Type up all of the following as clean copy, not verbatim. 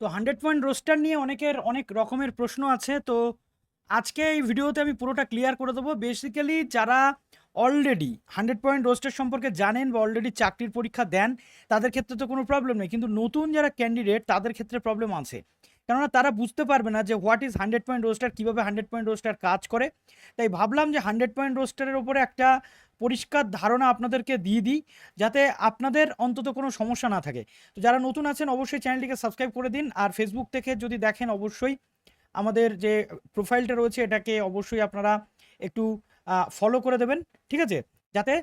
তো 100 point roaster নিয়ে অনেকের অনেক রকমের প্রশ্ন আছে। তো আজকে এই ভিডিওতে আমি পুরোটা ক্লিয়ার করে দেবো। বেসিক্যালি যারা অলরেডি 100 পয়েন্ট রোস্টার সম্পর্কে জানেন বা অলরেডি চাকরির পরীক্ষা দেন, তাদের ক্ষেত্রে তো কোনো প্রবলেম নেই, কিন্তু নতুন যারা ক্যান্ডিডেট তাদের ক্ষেত্রে প্রবলেম আছে। কেননা তারা বুঝতে পারবে না যে হোয়াট ইজ 100 পয়েন্ট রোস্টার, কীভাবে 100 পয়েন্ট রোস্টার কাজ করে। তাই ভাবলাম যে 100 পয়েন্ট রোস্টারের ওপরে একটা পরিষ্কার ধারণা আপনাদেরকে দিয়ে দিই, যাতে আপনাদের অন্তত কোনো সমস্যা না থাকে। তো যারা নতুন আছেন অবশ্যই চ্যানেলটিকে সাবস্ক্রাইব করে দিন, আর ফেসবুক থেকে যদি দেখেন অবশ্যই আমাদের যে প্রোফাইলটা রয়েছে এটাকে অবশ্যই আপনারা একটু ফলো করে দেবেন, ঠিক আছে, যাতে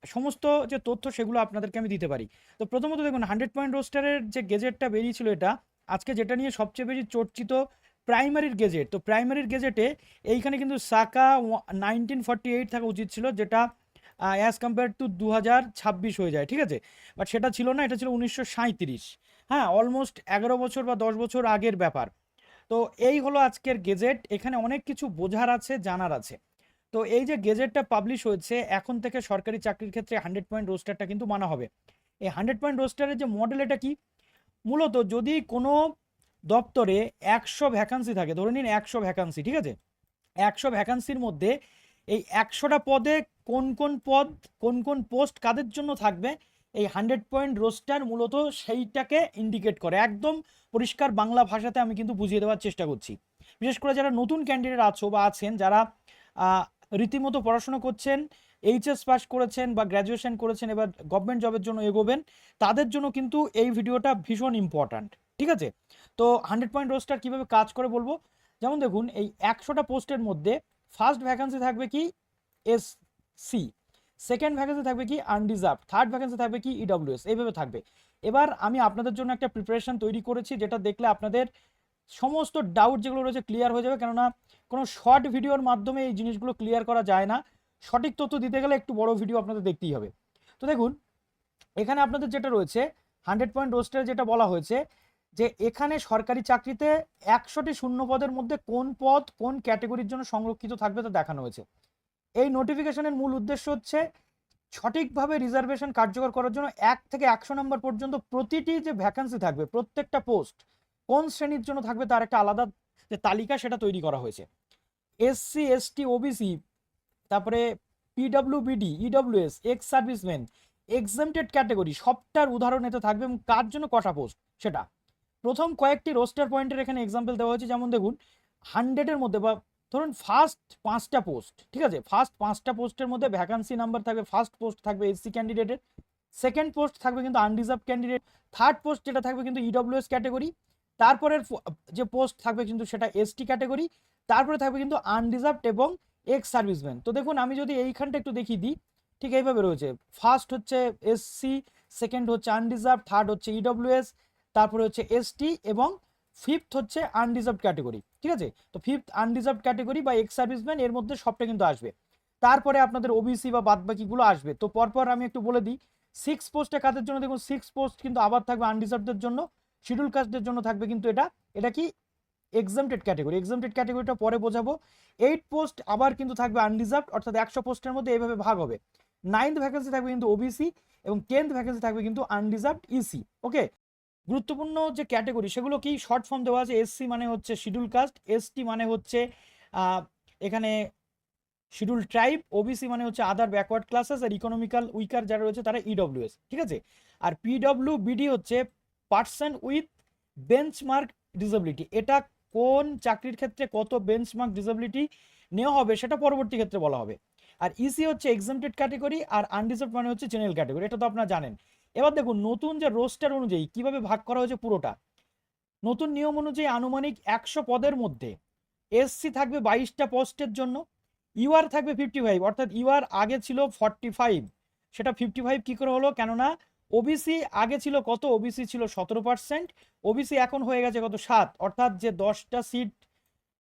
সমস্ত যে তথ্য সেগুলো আপনাদেরকে আমি দিতে পারি। তো প্রথমত দেখুন, 100 পয়েন্ট রোস্টারের যে গেজেটটা বেরিয়েছিল, এটা আজকে যেটা নিয়ে সবচেয়ে বেশি চর্চিত প্রাইমারির গেজেট। তো প্রাইমারির গেজেটে এইখানে কিন্তু সাকা 1948 থাকা উচিত ছিল, যেটা অ্যাজ কম্পেয়ার টু 2026 হয়ে যায়, ঠিক আছে। বাট সেটা ছিল না, এটা ছিল 1937। হ্যাঁ, অলমোস্ট 11 বছর বা 10 বছর আগের ব্যাপার। তো এই হলো আজকের গেজেট। এখানে অনেক কিছু বোঝার আছে, জানার আছে। তো এই যে গেজেটটা পাবলিশ হয়েছে, এখন থেকে সরকারি চাকরির ক্ষেত্রে 100 পয়েন্ট রোস্টারটা কিন্তু মানা হবে। এই 100 পয়েন্ট রোস্টারের যে মডেল, এটা কি? মূলত যদি কোনো দপ্তরে 100 ভ্যাকান্সি থাকে, ধরে নিন 100 ভ্যাকান্সি, ঠিক আছে, 100 ভ্যাকান্সির মধ্যে এই 100টা পদে কোন কোন পদ, কোন কোন পোস্ট কাদের জন্য থাকবে, এই 100 পয়েন্ট রোস্টার মূলত সেইটাকে ইন্ডিকেট করে। একদম পরিষ্কার বাংলা ভাষাতে আমি কিন্তু বুঝিয়ে দেওয়ার চেষ্টা করছি। বিশেষ করে যারা নতুন ক্যান্ডিডেট আছো বা আছেন, যারা আহ, রীতিমতো পড়াশোনা করছেন, এইচএস পাস করেছেন বা গ্র্যাজুয়েশন করেছেন, এবার গভর্নমেন্ট জবের জন্য এগোবেন, তাদের জন্য কিন্তু এই ভিডিওটা ভীষণ ইম্পর্ট্যান্ট, ঠিক আছে। তো 100 পয়েন্ট রোস্টার কীভাবে কাজ করে বলবো। যেমন দেখুন, এই 100টা পোস্টের মধ্যে ফার্স্ট ভ্যাকেন্সি থাকবে কি এস সি, সেকেন্ড ভ্যাকেন্সি থাকবে কি আনডিজার্ভ, থার্ড ভ্যাকেন্সি থাকবে কি ইডব্লিউএস, এইভাবে থাকবে। এবার আমি আপনাদের জন্য একটা প্রিপারেশন তৈরি করেছি, যেটা দেখলে আপনাদের সমস্ত ডাউট যেগুলো রয়েছে ক্লিয়ার হয়ে যাবে। কেননা কোনো শর্ট ভিডিওর মাধ্যমে এই জিনিসগুলো ক্লিয়ার করা যায় না, সঠিক তথ্য দিতে গেলে একটু বড় ভিডিও আপনাদের দেখতেই হবে। তো দেখুন, এখানে আপনাদের যেটা রয়েছে 100 পয়েন্ট রোস্টারে যেটা বলা হয়েছে, যে এখানে সরকারি চাকরিতে 100টি শূন্য পদের মধ্যে কোন পদ কোন ক্যাটেগরির জন্য সংরক্ষিত থাকবে তা দেখানো হয়েছে। এই নোটিফিকেশনের মূল উদ্দেশ্য হচ্ছে সঠিকভাবে রিজার্ভেশন কার্যকর করার জন্য 1 থেকে 100 নম্বর পর্যন্ত প্রতিটি যে ভ্যাকান্সি থাকবে, প্রত্যেকটা পোস্ট কোন শ্রেণীর জন্য থাকবে তার একটা আলাদা যে তালিকা সেটা তৈরি করা হয়েছে। এসসি, এসটি, ওবিসি, তারপরে PWBD, EWS, ex serviceman, exempted category, সবটার উদাহরণ এতে থাকবে এবং কার জন্য কটা পোস্ট সেটা। প্রথম কয়েকটি রোস্টার পয়েন্টের এখানে এক্সাম্পল দেওয়া হয়েছে। যেমন দেখুন, 100-এর মধ্যে বা ধরুন ফার্স্ট 5টা পোস্ট, ঠিক আছে, ফার্স্ট 5টা পোস্টের মধ্যে ভ্যাকান্সি নাম্বার থাকবে, ফার্স্ট পোস্ট থাকবে এসসি ক্যান্ডিডেটের, সেকেন্ড পোস্ট থাকবে কিন্তু আনরিজার্ভ ক্যান্ডিডেট, থার্ড পোস্ট যেটা থাকবে কিন্তু ইডব্লিউএস ক্যাটেগরি, তারপরের যে পোস্ট থাকবে কিন্তু সেটা এসটি ক্যাটেগরি, তারপরে থাকবে কিন্তু আনরিজার্ভড এবং এক্স সার্ভিসম্যান। তো দেখুন, আমি যদি এইখানটা একটু দেখিয়ে দিই, ঠিক এইভাবে রয়েছে। ফার্স্ট হচ্ছে এসসি, সেকেন্ড হচ্ছে আনরিজার্ভ, থার্ড হচ্ছে ইডব্লিউএস, তারপরে হচ্ছে এসটি, এবং ফিফথ হচ্ছে আনরিজার্ভড ক্যাটেগরি, ঠিক আছে। তো ফিফথ আনরিজার্ভড ক্যাটেগরি বা এক্স সার্ভিসম্যান, এর মধ্যে সবটা কিন্তু আসবে। তারপরে আপনাদের ওবিসি বা বাদবাকিগুলো আসবে। তো পরপর আমি একটু বলে দিই, 6 পোস্টে কাদের জন্য, দেখুন 6 পোস্ট কিন্তু আবার থাকবে আনরিজার্ভদের জন্য, শিডিউল কাস্টদের জন্য থাকবে কিন্তু এটা কি এক্সামটেড ক্যাটেগরি। এক্সামটেড ক্যাটেগরিটা পরে বোঝাবো। 8 পোস্ট আবার কিন্তু থাকবে আনরিজার্ভড, অর্থাৎ 100 পোস্টের মধ্যে এইভাবে ভাগ হবে। 9th ভ্যাকেন্সি থাকবে কিন্তু ওবিসি, এবং 10th ভ্যাকেন্সি থাকবে কিন্তু আনরিজার্ভড ইসি। ওকে, গুরুত্বপূর্ণ যে ক্যাটেগরি সেগুলো কি শর্ট ফর্ম দেওয়া আছে। এসসি মানে হচ্ছে শিডিউল কাস্ট, এসটি মানে হচ্ছে এখানে শিডিউল ট্রাইব, ওবিসি মানে হচ্ছে আদার ব্যাকওয়ার্ড ক্লাসেস, আর ইকোনমিক্যাল উইকার যারা রয়েছে তারা ইডব্লিউএস, ঠিক আছে। আর পিডব্লিউবিডি হচ্ছে পার্সন উইথ বেঞ্চমার্ক ডিসেবিলিটি। এটা কোন চাকরির ক্ষেত্রে কত বেঞ্চমার্ক ডিসেবিলিটি নেওয়া হবে সেটা পরবর্তী ক্ষেত্রে বলা হবে। আর ইসি হচ্ছে এক্সামটেড ক্যাটেগরি, আর আনরিজার্ভ মানে হচ্ছে জেনারেল ক্যাটেগরি, এটা তো আপনারা জানেন। এবার দেখুন, নতুন যে রোস্টার অনুযায়ী কিভাবে ভাগ করা হয়েছে পুরোটা। নতুন নিয়ম অনুযায়ী আনুমানিক 100 পদের মধ্যে এসসি থাকবে 22টা পোস্টের জন্য, ইউআর থাকবে 55, অর্থাৎ ইউআর আগে ছিল 45, সেটা 55 কি করে হলো, কেননা ওবিসি আগে ছিল কত, ওবিসি ছিল 17%, ওবিসি এখন হয়ে গেছে কত 7, অর্থাৎ যে 10টা সিট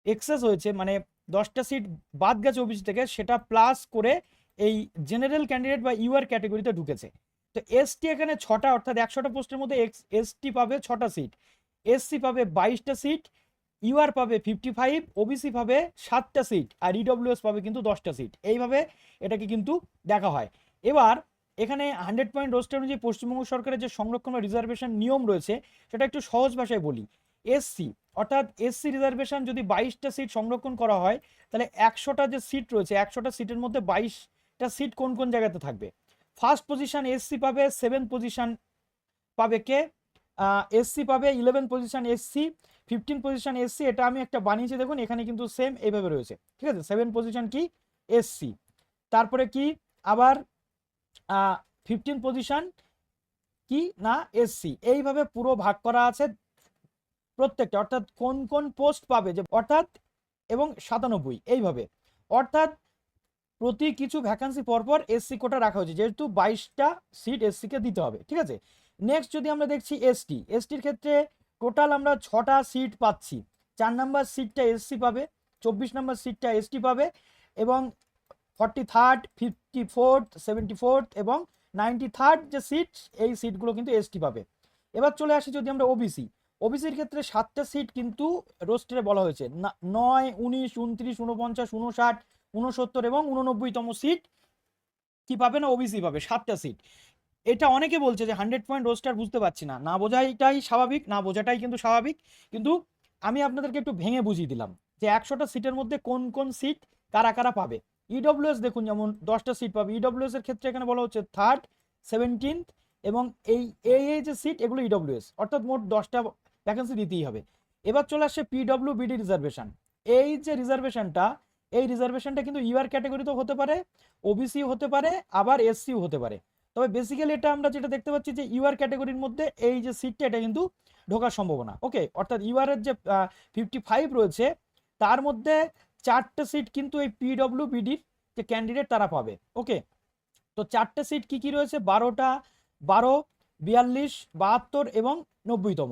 এক্সেস হয়েছে, মানে 10টা সিট বাদ গেছে ওবিসি থেকে, সেটা প্লাস করে এই জেনারেল ক্যান্ডিডেট বা ইউআর ক্যাটেগরিতে ঢুকেছে। তো এসটি এখানে 6টা, অর্থাৎ 100টা পোস্টের মধ্যে এসটি পাবে 6টা সিট, এসসি পাবে 22টা সিট, ইউআর পাবে 55, ওবিসি পাবে 7টা সিট, আর ইডব্লিউএস পাবে কিন্তু 10টা সিট। এইভাবে এটাকে কিন্তু দেখা হয়। এবার এখানে 100 পয়েন্ট রোস্টার অনুযায়ী পশ্চিমবঙ্গ সরকারের যে সংরক্ষণ বা রিজার্ভেশন নিয়ম রয়েছে সেটা একটু সহজ ভাষায় বলি। এসসি, অর্থাৎ এসসি রিজার্ভেশন যদি 22টা সিট সংরক্ষণ করা হয়, তাহলে 100টা যে সিট রয়েছে 100টা সিটের মধ্যে 22টা সিট কোন কোন জায়গাতে থাকবে? ফার্স্ট পজিশন এসসি পাবে, 7 পজিশন পাবে কে? এসসি পাবে, 11 পজিশন এসসি, 15 পজিশন এসসি। এটা আমি একটা বানিয়েছি দেখুন, এখানে কিন্তু সেম এইভাবে রয়েছে, ঠিক আছে। 7 পজিশন কি? এসসি। তারপরে কি আবার 15 পজিশন কি না এসসি। এইভাবে পুরো ভাগ করা আছে প্রত্যেকটা, অর্থাৎ কোন কোন পোস্ট পাবে, যে অর্থাৎ এবং 97 এইভাবে, অর্থাৎ প্রতি কিছু ভ্যাকান্সি পরপর এসসি কোটা রাখা হয়েছে, যেহেতু 22টা সিট এসসি কে দিতে হবে, ঠিক আছে। নেক্সট যদি আমরা দেখছি এসটির ক্ষেত্রে টোটাল আমরা 6টা সিট পাচ্ছি। 4 নাম্বার সিটটা এসসি পাবে, 24 নাম্বার সিটটা এসটি পাবে, এবং 43rd, 54th, 74th এবং 93rd যে সিট, এই সিটগুলো কিন্তু এসটি পাবে। এবার চলে আসি যদি আমরা ওবিসির ক্ষেত্রে 7টা সিট কিন্তু রোস্টারে বলা হয়েছে, 9, 19, 29, 49, 59, 69 এবং 89তম সিট কি পাবে না ওবিসি পাবে, 7টা সিট। এটা অনেকে বলছে যে 100 পয়েন্ট রোস্টার বুঝতে পারছি না, না বোঝাটাই স্বাভাবিক, না বোঝাটাই কিন্তু স্বাভাবিক, কিন্তু আমি আপনাদেরকে একটু ভেঙে বুঝিয়ে দিলাম যে 100টা সিটের মধ্যে কোন কোন সিট কারা কারা পাবে। ইডব্লিউএস দেখুন, যেমন 10টা সিট পাবে। ইডব্লিউএস এর ক্ষেত্রে এখানে বলা হচ্ছে 3rd, 17th এবং এই এই যে সিট, এগুলো ইডব্লিউএস, অর্থাৎ মোট 10টা ভ্যাকেন্সি দিতেই হবে। এবার চলে আসছে পিডব্লিউবিডি রিজার্ভেশন। এই যে রিজার্ভেশনটা, এই রিজার্ভেশনটা কিন্তু ইউআর ক্যাটাগরিতেও হতে পারে, ওবিসিও হতে পারে, আবার এসসিও হতে পারে। তবে বেসিক্যালি এটা আমরা যেটা দেখতে পাচ্ছি যে ইউআর ক্যাটাগরির মধ্যে এই যে সিটটা, এটা কিন্তু ঢোকার সম্ভাবনা, ওকে। অর্থাৎ ইউআর এর যে 55 রয়েছে, তার মধ্যে 4টে সিট কিন্তু এই পিডব্লিউবিডির যে ক্যান্ডিডেট তারা পাবে, ওকে। তো 4টে সিট কি কি রয়েছে? 12টা, 12, 42, 72 এবং 90তম।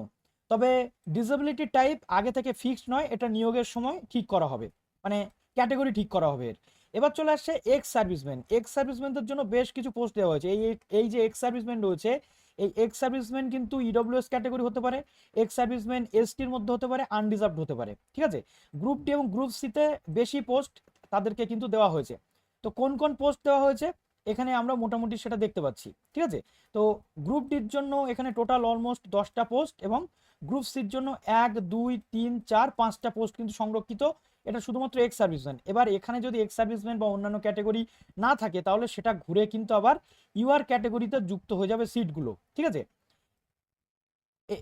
তবে ডিসেবিলিটি টাইপ আগে থেকে ফিক্সড নয়, এটা নিয়োগের সময় ঠিক করা হবে, মানে ক্যাটাগরি ঠিক করা হবে এর। এবার চলে আসছে এক্স সার্ভিসম্যানদের জন্য বেশ কিছু পোস্ট দেওয়া হয়েছে। এই যে এক্স সার্ভিসম্যান রয়েছে, এই এক্স সার্ভিসম্যান কিন্তু ইডব্লিউএস ক্যাটাগরি হতে পারে, এক্স সার্ভিসম্যান এসটির মধ্যে হতে পারে, আনরিজার্ভড হতে পারে, ঠিক আছে। গ্রুপ ডি এবং গ্রুপ সিতে বেশি পোস্ট তাদেরকে কিন্তু দেওয়া হয়েছে। তো কোন কোন পোস্ট দেওয়া হয়েছে এখানে আমরা মোটামুটি সেটা দেখতে পাচ্ছি, ঠিক আছে। তো গ্রুপ ডির জন্য এখানে টোটাল অলমোস্ট 10টা পোস্ট, এবং গ্রুপ সির জন্য 1, 2, 3, 4, 5টা পোস্ট কিন্তু সংরক্ষিত। এটা শুধুমাত্র এক্স সার্ভিসম্যান। এবার এখানে যদি এক্স সার্ভিসম্যান বা অন্যান্য ক্যাটাগরি না থাকে, তাহলে সেটা ঘুরে কিন্তু আবার ইউআর ক্যাটাগরিতে যুক্ত হয়ে যাবে সিটগুলো, ঠিক আছে।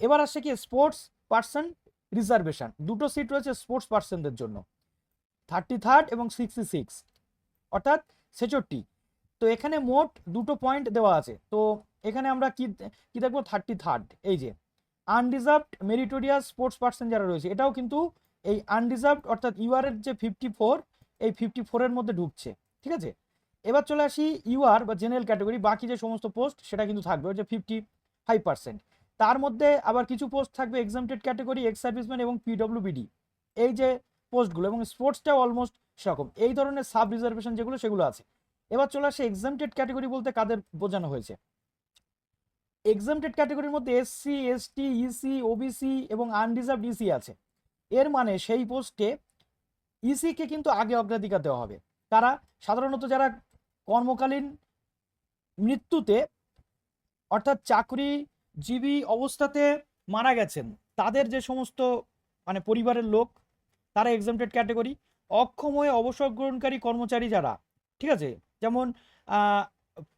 এবার আসছে কি স্পোর্টস পার্সন রিজার্ভেশন। 2টো সিট রয়েছে স্পোর্টস পার্সনদের জন্য, 33rd এবং 66, অর্থাৎ 66। তো এখানে মোট 2টো পয়েন্ট দেওয়া আছে। তো এখানে আমরা কি কি দেখবো? 33rd, এই যে আনরিজার্ভড মেরিটোরিয়াস স্পোর্টস পার্সন যারা রয়েছে, এটাও কিন্তু এই আনরিজার্ভড, অর্থাৎ ইউআর এর যে 54, এই 54 এর মধ্যে ঢুকছে, ঠিক আছে। এবার চলে আসি ইউআর বা জেনারেল ক্যাটাগরি, বাকি যে সমস্ত পোস্ট সেটা কিন্তু থাকবে ওই যে 55%। তার মধ্যে আবার কিছু পোস্ট থাকবে এক্সামটেড ক্যাটাগরি, এক্স সার্ভিসম্যান এবং পিডব্লিউবিডি, এই যে পোস্টগুলো, এবং স্পোর্টসটাও অলমোস্ট সেরকম। এই ধরনের সাব রিজার্ভেশন যেগুলো, সেগুলো আছে। এবার চলে আসে এক্সামটেড ক্যাটাগরি বলতে কাদের বোঝানো হয়েছে। এক্সামটেড ক্যাটাগরির মধ্যে এসসি, এসটি, ইসি, ওবিসি এবং আনরিজার্ভড ইসি আছে। এর মানে সেই পোস্টে ইসি কে কিন্তু আগে অগ্রাধিকার দেওয়া হবে। তারা সাধারণত যারা কর্মকালীন মৃত্যুতে, অর্থাৎ চাকরিজীবী অবস্থাতে মারা গেছেন, তাদের যে সমস্ত মানে পরিবারের লোক, তারা এক্সামটেড ক্যাটাগরি। অক্ষম হয়ে অবসর গ্রহণকারী কর্মচারী যারা, ঠিক আছে, যেমন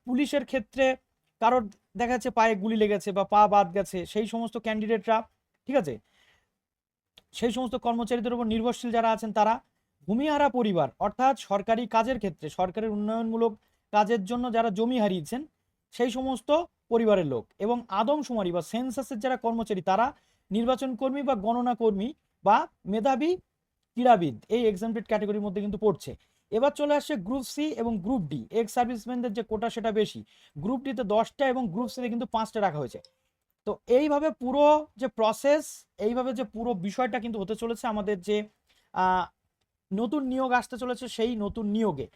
পুলিশের ক্ষেত্রে কারোর দেখা যাচ্ছে পায়ে গুলি লেগেছে বা পা বাদ গেছে, সেই সমস্ত ক্যান্ডিডেটরা, ঠিক আছে, সেই সমস্ত কর্মচারীদের উপর নির্ভরশীল যারা আছেন তারা। ভূমিহারা পরিবার, অর্থাৎ সরকারি কাজের ক্ষেত্রে, সরকারের উন্নয়নমূলক কাজের জন্য যারা জমি হারিয়েছেন, সেই সমস্ত পরিবারের লোক। এবং আদমশুমারি বা সেন্সাসের যারা কর্মচারী, তারা নির্বাচন কর্মী বা গণনা কর্মী বা মেধাবী ক্রীড়াবিদ, এই এক্সামটেড ক্যাটাগরির মধ্যে কিন্তু পড়ছে। এবার চলে আসছে গ্রুপ সি এবং গ্রুপ ডি। এক্স সার্ভিসম্যানদের যে কোটা সেটা বেশি, গ্রুপ ডিতে 10টা এবং গ্রুপ সিতে কিন্তু 5টা রাখা হয়েছে। তো এইভাবে পুরো যে প্রসেস, এইভাবে যে পুরো বিষয়টা কিন্তু হতে চলেছে আমাদের যে নতুন নিয়োগ আসতে চলেছে, সেই নতুন নিয়োগে